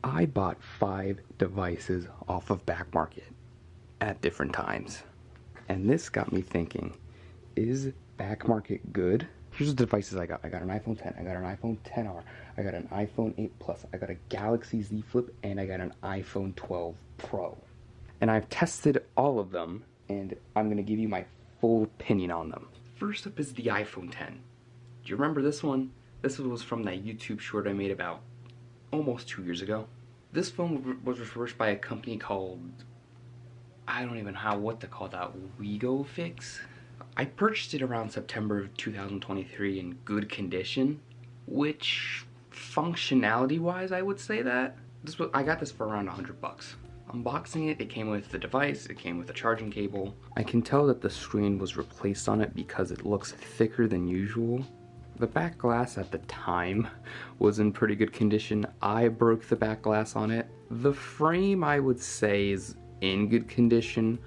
I bought 5 devices off of BackMarket at different times. And this got me thinking, is BackMarket good? Here's the devices I got. I got an iPhone 10, I got an iPhone 10R, I got an iPhone 8 Plus, I got a Galaxy Z Flip, and I got an iPhone 12 Pro. And I've tested all of them, and I'm gonna give you my full opinion on them. First up is the iPhone 10. Do you remember this one? This was from that YouTube short I made about almost 2 years ago. This phone was refurbished by a company called, I don't even know what to call that, WeGoFix? I purchased it around September of 2023 in good condition, which functionality wise I would say that. I got this for around 100 bucks. Unboxing it, it came with the device, it came with a charging cable. I can tell that the screen was replaced on it because it looks thicker than usual. The back glass at the time was in pretty good condition. I broke the back glass on it. The frame I would say is in good condition,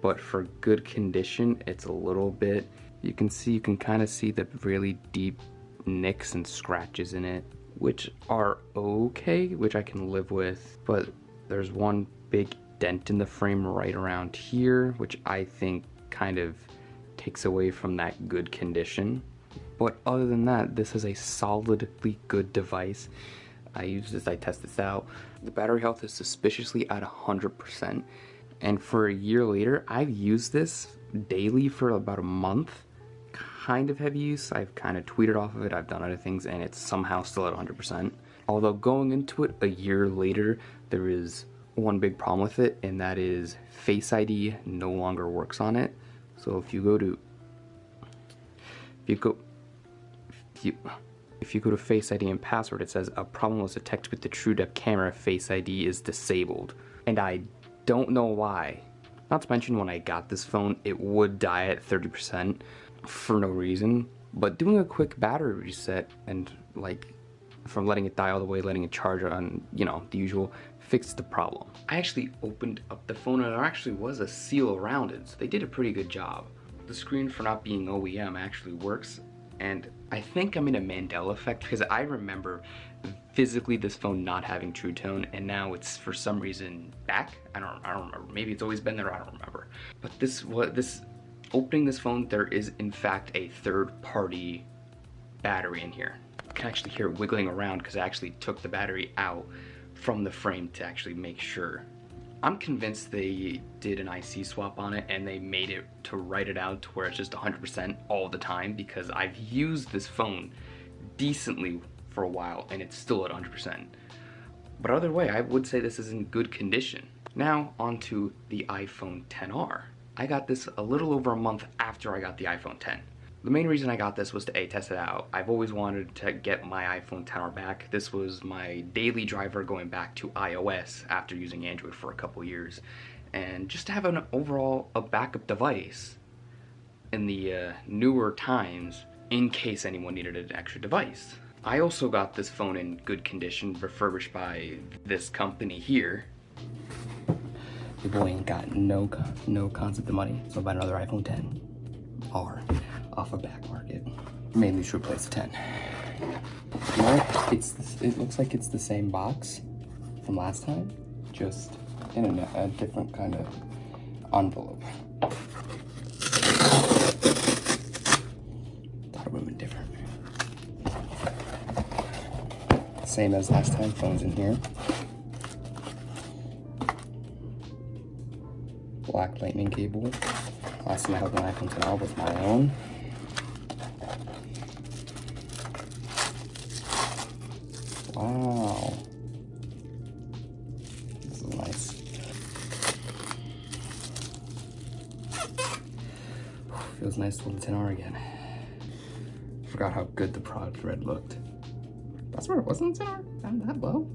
but for good condition it's a little bit, you can kind of see the really deep nicks and scratches in it, which are okay, which I can live with, but there's one big dent in the frame right around here, which I think kind of takes away from that good condition. But other than that, this is a solidly good device. I test this out. The battery health is suspiciously at 100%. And for a year later, I've used this daily for about a month. Kind of heavy use. I've kind of tweeted off of it, I've done other things, and it's somehow still at 100%. Although going into it a year later, there is one big problem with it, and that is Face ID no longer works on it. So if you go to Face ID and password, it says a problem was detected with the TrueDepth camera. Face ID is disabled. And I don't know why. Not to mention when I got this phone, it would die at 30% for no reason. But doing a quick battery reset and like from letting it die all the way, letting it charge on, you know, the usual, fixed the problem. I actually opened up the phone and there actually was a seal around it, so they did a pretty good job. The screen, for not being OEM, actually works. And I think I'm in a Mandela effect because I remember physically this phone not having True Tone, and now it's for some reason back. I don't remember. Maybe it's always been there. I don't remember. But opening this phone, there is in fact a third-party battery in here. You can actually hear it wiggling around because I actually took the battery out from the frame to actually make sure. I'm convinced they did an IC swap on it and they made it to write it out to where it's just 100% all the time, because I've used this phone decently for a while and it's still at 100%. But either way, I would say this is in good condition. Now onto the iPhone XR. I got this a little over a month after I got the iPhone 10. The main reason I got this was to test it out. I've always wanted to get my iPhone XR back. This was my daily driver going back to iOS after using Android for a couple years. And just to have a backup device in the newer times in case anyone needed an extra device. I also got this phone in good condition, refurbished by this company here. Your boy ain't got no concept of money, so I bought another iPhone 10R off of BackMarket. Mainly to replace the 10. No, it looks like it's the same box from last time, just in a different kind of envelope. Thought it would have been different. Same as last time, phone's in here. Black lightning cable. Last time I held an iPhone XR was my own. Wow. This is nice. Feels nice to hold the XR again. Forgot how good the product red looked. That's where it wasn't XR? Not that low.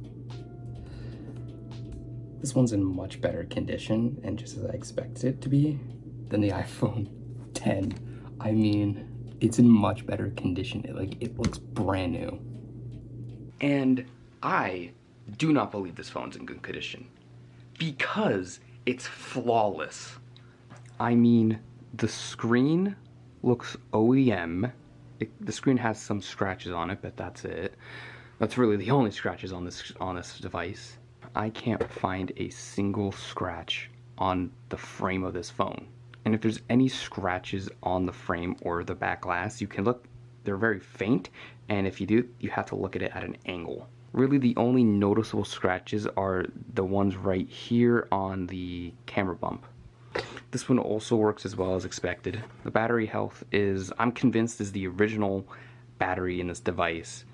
This one's in much better condition and just as I expected it to be than the iPhone 10. I mean, it's in much better condition. It looks brand new. And I do not believe this phone's in good condition because it's flawless. I mean, the screen looks OEM. The screen has some scratches on it, but that's it. That's really the only scratches on this device. I can't find a single scratch on the frame of this phone. And if there's any scratches on the frame or the back glass, you can look, they're very faint, and if you do, you have to look at it at an angle. Really, the only noticeable scratches are the ones right here on the camera bump. This one also works as well as expected. The battery health is, I'm convinced, is the original battery in this device.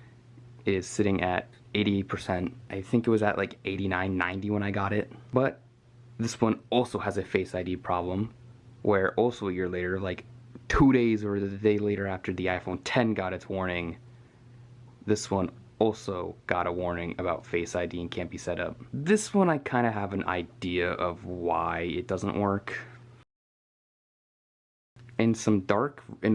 It is sitting at 88%. I think it was at like 89, 90 when I got it. But this one also has a Face ID problem, where also a year later, like 2 days or the day later after the iPhone 10 got its warning, this one also got a warning about Face ID and can't be set up. This one I kind of have an idea of why it doesn't work. In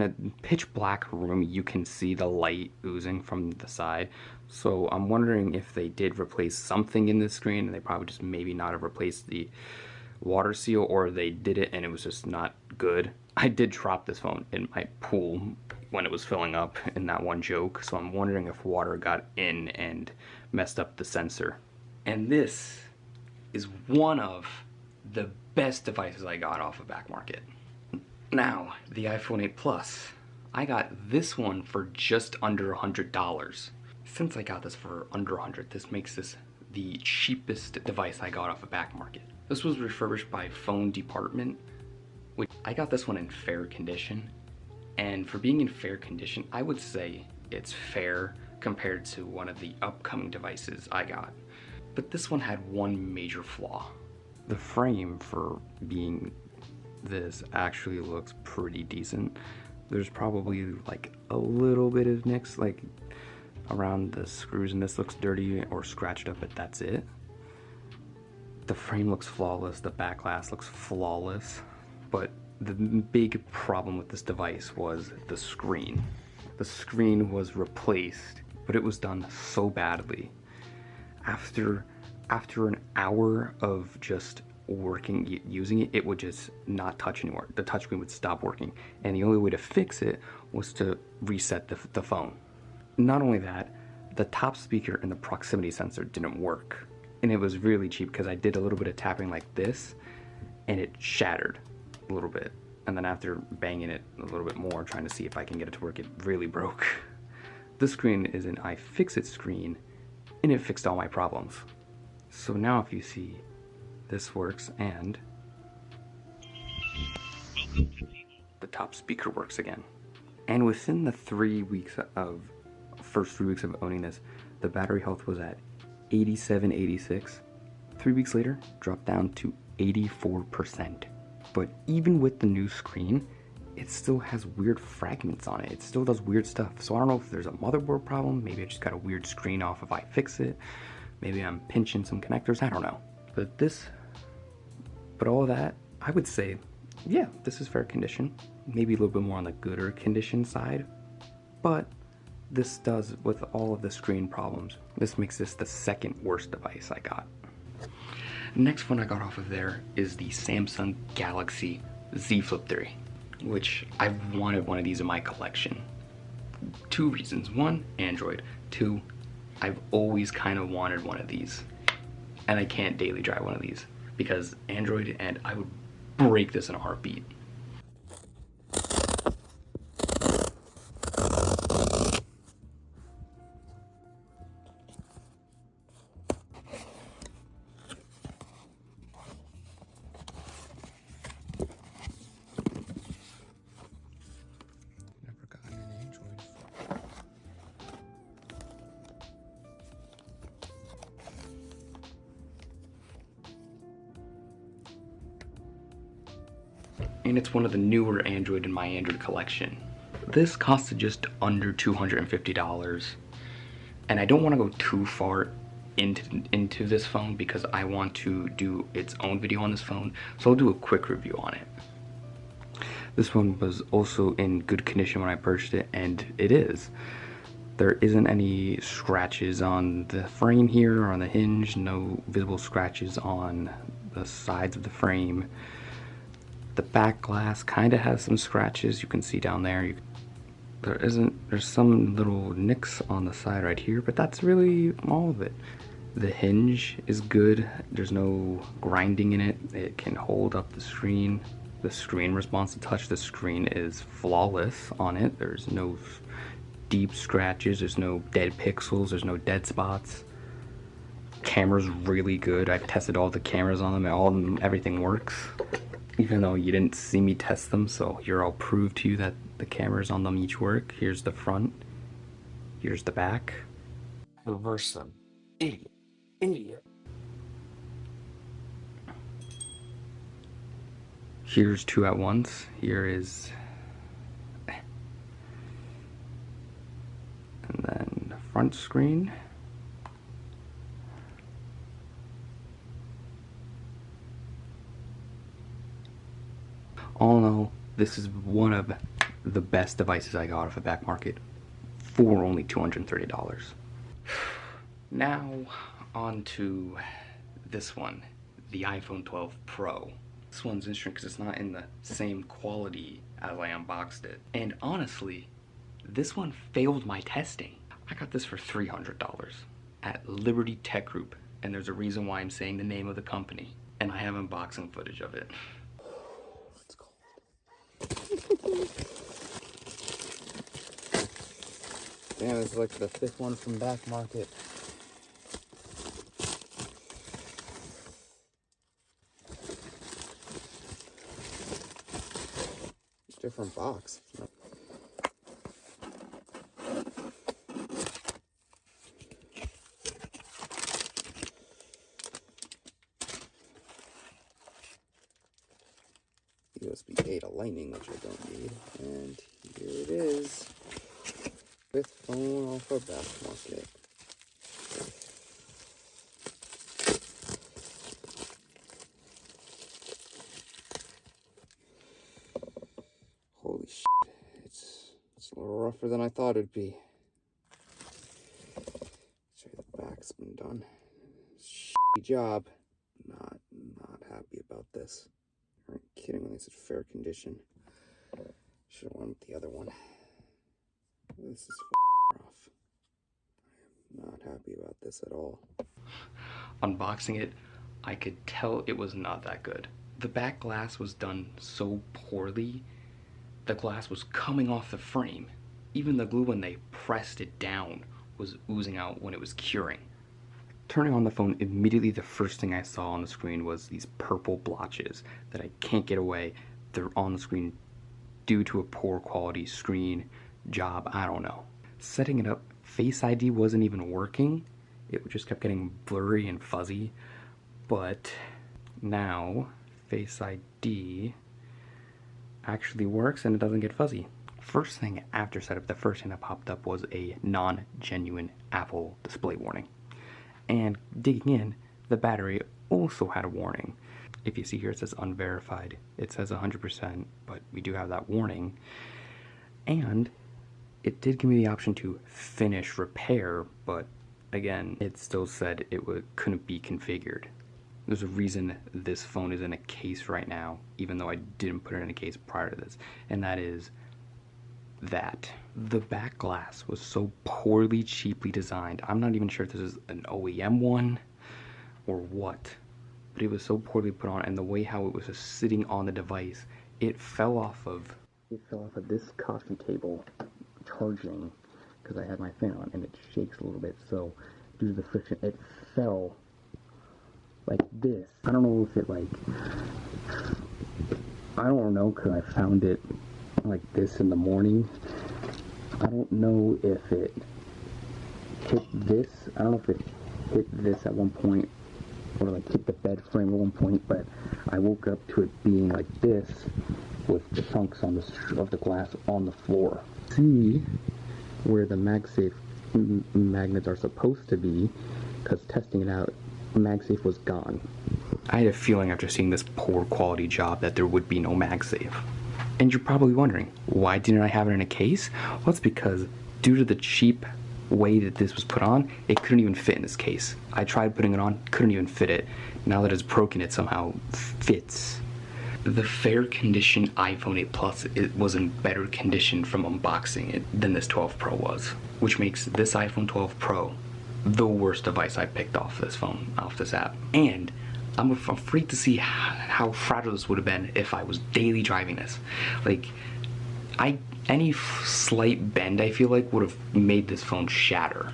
a pitch black room, you can see the light oozing from the side. So I'm wondering if they did replace something in the screen, and they probably just maybe not have replaced the water seal, or they did it and it was just not good. I did drop this phone in my pool when it was filling up in that one joke, so I'm wondering if water got in and messed up the sensor. And this is one of the best devices I got off of BackMarket. Now, the iPhone 8 Plus. I got this one for just under $100. Since I got this for under $100, this makes this the cheapest device I got off of BackMarket. This was refurbished by Phone Department, which I got this one in fair condition. And for being in fair condition, I would say it's fair compared to one of the upcoming devices I got. But this one had one major flaw. The frame, for being this, actually looks pretty decent. There's probably like a little bit of nicks like around the screws, and this looks dirty or scratched up, but that's it. The frame looks flawless, the back glass looks flawless, but the big problem with this device was the screen. The screen was replaced, but it was done so badly. After an hour of just using it, it would just not touch anymore. The touchscreen would stop working, and the only way to fix it was to reset the phone. Not only that, the top speaker and the proximity sensor didn't work, and it was really cheap because I did a little bit of tapping like this, and it shattered a little bit. And then after banging it a little bit more, trying to see if I can get it to work, it really broke. This screen is an iFixit screen, and it fixed all my problems. So now if you see, this works, and the top speaker works again. And within the first 3 weeks of owning this, the battery health was at 87, 86. 3 weeks later, dropped down to 84%. But even with the new screen, it still has weird fragments on it. It still does weird stuff. So I don't know if there's a motherboard problem. Maybe I just got a weird screen off if I fix it. Maybe I'm pinching some connectors. I don't know. But all of that, I would say, yeah, this is fair condition. Maybe a little bit more on the gooder condition side. But this does, with all of the screen problems, this makes this the second worst device I got. Next one I got off of there is the Samsung Galaxy Z Flip 3, which I've wanted one of these in my collection. 2 reasons. 1, Android. 2, I've always kind of wanted one of these, and I can't daily drive one of these because Android, and I would break this in a heartbeat. And it's one of the newer Android in my Android collection. This costed just under $250, and I don't want to go too far into this phone because I want to do its own video on this phone, so I'll do a quick review on it. This one was also in good condition when I purchased it, and it is. There isn't any scratches on the frame here or on the hinge, no visible scratches on the sides of the frame. The back glass kind of has some scratches, you can see down there. There's some little nicks on the side right here, but that's really all of it. The hinge is good. There's no grinding in it. It can hold up the screen. The screen responds to touch. The screen is flawless on it. There's no deep scratches. There's no dead pixels. There's no dead spots. Camera's really good. I've tested all the cameras on them, and all of them, everything works. Even though you didn't see me test them, so here I'll prove to you that the cameras on them each work. Here's the front. Here's the back. Reverse them. Idiot. Idiot. Here's two at once. Here is... And then the front screen. All in all, this is one of the best devices I got off of BackMarket for only $230. Now, on to this one, the iPhone 12 Pro. This one's interesting because it's not in the same quality as I unboxed it. And honestly, this one failed my testing. I got this for $300 at Liberty Tech Group, and there's a reason why I'm saying the name of the company, and I have unboxing footage of it. Damn, it's like the fifth one from BackMarket. Different box. USB-A to Lightning, which I don't need. And here it is. Fifth phone off of BackMarket. Holy shit. It's a little rougher than I thought it'd be. Show you the back's been done. Shitty job. Not happy about this. Aren't kidding when it's in fair condition. Should have went with the other one. This is rough. I am not happy about this at all. Unboxing it, I could tell it was not that good. The back glass was done so poorly. The glass was coming off the frame. Even the glue, when they pressed it down, was oozing out when it was curing. Turning on the phone, immediately the first thing I saw on the screen was these purple blotches that I can't get away. They're on the screen due to a poor quality screen job, I don't know. Setting it up, Face ID wasn't even working. It just kept getting blurry and fuzzy. But now Face ID actually works and it doesn't get fuzzy. First thing after setup, the first thing that popped up was a non-genuine Apple display warning. And digging in, the battery also had a warning. If you see here, it says unverified. It says 100%, but we do have that warning. And it did give me the option to finish repair, but again, it still said it couldn't be configured. There's a reason this phone is in a case right now, even though I didn't put it in a case prior to this, and that is that the back glass was so poorly, cheaply designed. I'm not even sure if this is an OEM one or what, but it was so poorly put on, and the way how it was just sitting on the device, it fell off of this coffee table charging, because I had my fan on, and it shakes a little bit, so due to the friction, it fell like this. I don't know if it I don't know, because I found it like this in the morning. I don't know if it hit this. I don't know if it hit this at one point or like hit the bed frame at one point, but I woke up to it being like this with the chunks of the glass on the floor. See where the MagSafe magnets are supposed to be, because testing it out, MagSafe was gone. I had a feeling after seeing this poor quality job that there would be no MagSafe. And you're probably wondering, why didn't I have it in a case? Well, it's because due to the cheap way that this was put on, it couldn't even fit in this case. I tried putting it on, couldn't even fit it. Now that it's broken, it somehow fits. The fair condition iPhone 8 Plus, it was in better condition from unboxing it than this 12 Pro was, which makes this iPhone 12 Pro the worst device I picked off this phone, off this app. And I'm afraid to see how fragile this would have been if I was daily driving this. Like, any slight bend, I feel like, would have made this phone shatter.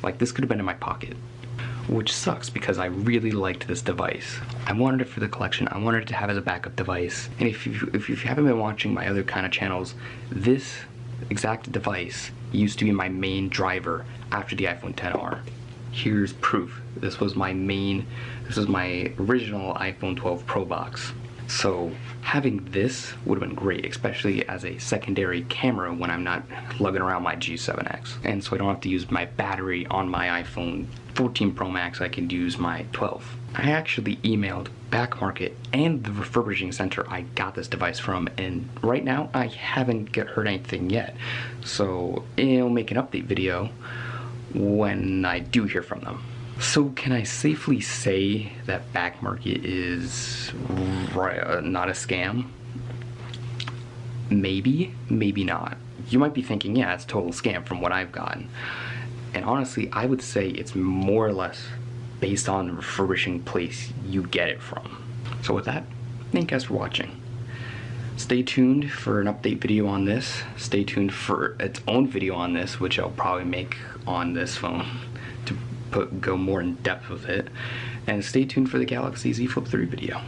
Like, this could have been in my pocket. Which sucks because I really liked this device. I wanted it for the collection. I wanted it to have as a backup device. And if you haven't been watching my other kind of channels, this exact device used to be my main driver after the iPhone XR. Here's proof. This was my original iPhone 12 Pro box. So having this would have been great, especially as a secondary camera when I'm not lugging around my G7X. And so I don't have to use my battery on my iPhone 14 Pro Max, I can use my 12. I actually emailed BackMarket and the refurbishing center I got this device from, and right now I haven't heard anything yet. So I'll make an update video when I do hear from them. So can I safely say that BackMarket is not a scam? Maybe, maybe not. You might be thinking, yeah, it's a total scam from what I've gotten. And honestly, I would say it's more or less based on the refurbishing place you get it from. So with that, thank you guys for watching. Stay tuned for an update video on this. Stay tuned for its own video on this, which I'll probably make on this phone to go more in depth with it. And stay tuned for the Galaxy Z Flip 3 video.